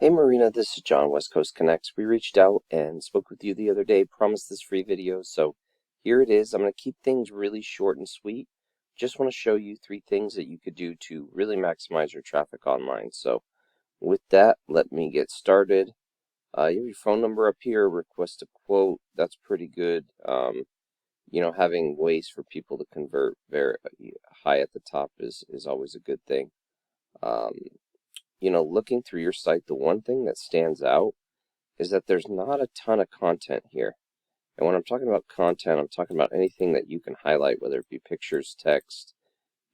Hey Marina, this is John, West Coast Connects. We reached out and spoke with you the other day, promised this free video, so here it is. I'm going to keep things really short and sweet. Just want to show you 3 things that you could do to really maximize your traffic online. So with that, let me get started. You have your phone number up here, request a quote. That's pretty good. Having ways for people to convert very high at the top is always a good thing. Um, Looking through your site, the one thing that stands out is that there's not a ton of content here. And when I'm talking about content, I'm talking about anything that you can highlight, whether it be pictures, text,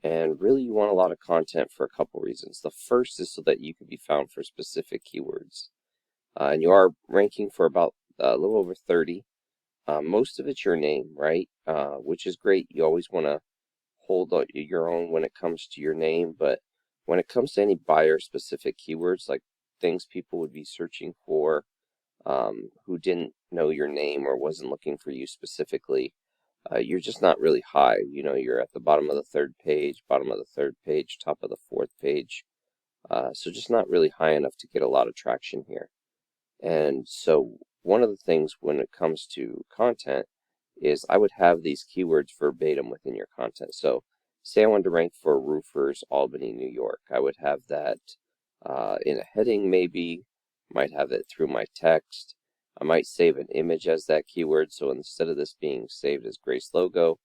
and really you want a lot of content for a couple reasons. The first is so that you can be found for specific keywords. And you are ranking for about a little over 30. Most of it's your name, right? Which is great. You always want to hold your own when it comes to your name, but when it comes to any buyer-specific keywords, like things people would be searching for, who didn't know your name or wasn't looking for you specifically, you're just not really high. You're at the bottom of the 3rd page, bottom of the 3rd page, top of the 4th page. So just not really high enough to get a lot of traction here. And so one of the things when it comes to content is I would have these keywords verbatim within your content. So say I wanted to rank for roofers, Albany, New York. I would have that in a heading maybe, might have it through my text. I might save an image as that keyword. So instead of this being saved as Grace logo,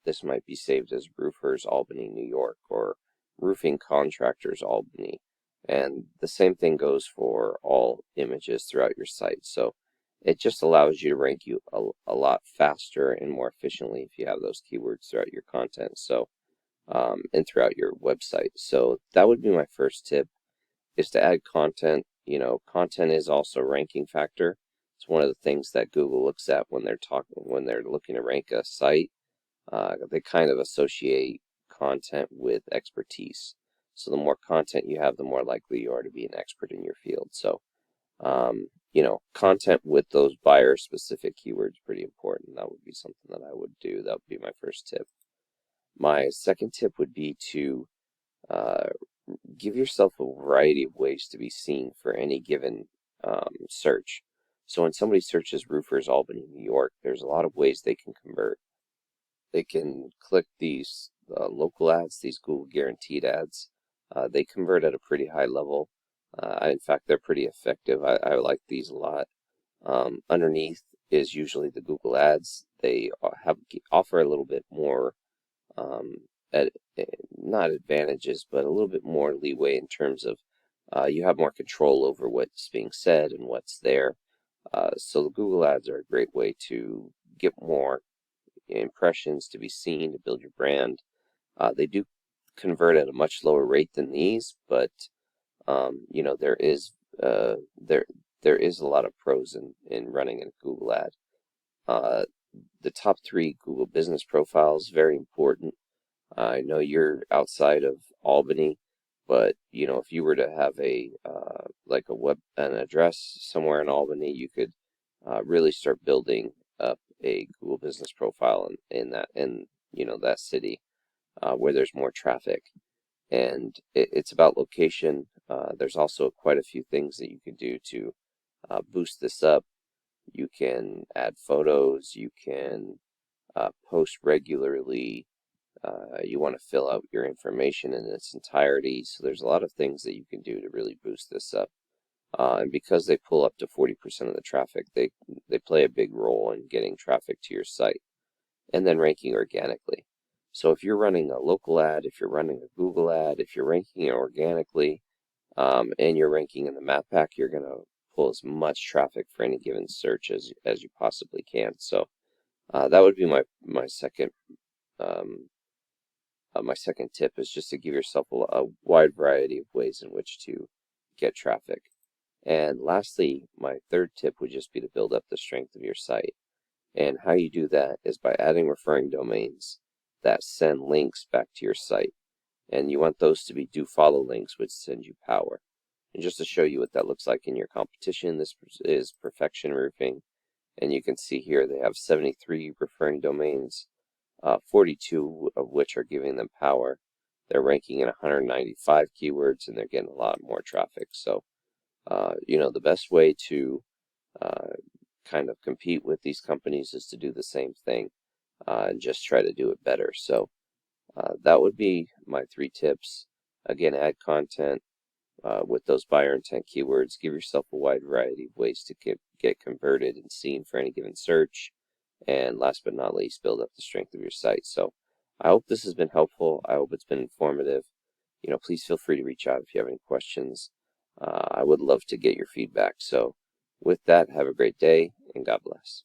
this might be saved as roofers, Albany, New York, or roofing contractors, Albany. And the same thing goes for all images throughout your site. So it just allows you to rank you a lot faster and more efficiently if you have those keywords throughout your content. So and throughout your website. So that would be my first tip, is to add content. Content is also a ranking factor. It's one of the things that Google looks at when they're looking to rank a site. They kind of associate content with expertise. So the more content you have, the more likely you are to be an expert in your field. So content with those buyer-specific keywords pretty important. That would be something that I would do. That would be my first tip. My second tip would be to give yourself a variety of ways to be seen for any given search. So when somebody searches roofers, Albany, New York, there's a lot of ways they can convert. They can click these local ads, these Google guaranteed ads. They convert at a pretty high level. In fact, they're pretty effective. I like these a lot. Underneath is usually the Google ads. They offer a little bit more, at, not advantages, but a little bit more leeway in terms of you have more control over what's being said and what's there. So the Google ads are a great way to get more impressions, to be seen, to build your brand. They do convert at a much lower rate than these, but there is a lot of pros in running a Google ad. The top 3 Google business profiles, very important. I know you're outside of Albany, but if you were to have an address somewhere in Albany, you could really start building up a Google business profile in that city where there's more traffic. And it's about location. There's also quite a few things that you can do to boost this up. You can add photos. You can post regularly. You want to fill out your information in its entirety. So there's a lot of things that you can do to really boost this up. And because they pull up to 40% of the traffic, they play a big role in getting traffic to your site and then ranking organically. So if you're running a local ad, if you're running a Google ad, if you're ranking it organically, and you're ranking in the map pack, you're going to pull as much traffic for any given search as you possibly can. So that would be my second tip, is just to give yourself a wide variety of ways in which to get traffic. And lastly, my third tip would just be to build up the strength of your site. And how you do that is by adding referring domains that send links back to your site. And you want those to be do follow links, which send you power. And just to show you what that looks like in your competition, this is Perfection Roofing. And you can see here they have 73 referring domains, 42 of which are giving them power. They're ranking in 195 keywords, and they're getting a lot more traffic. So The best way to kind of compete with these companies is to do the same thing and just try to do it better. So that would be my 3 tips. Again, add content with those buyer intent keywords. Give yourself a wide variety of ways to get converted and seen for any given search. And last but not least, build up the strength of your site. So I hope this has been helpful. I hope it's been informative. Please feel free to reach out if you have any questions. I would love to get your feedback. So with that, have a great day and God bless.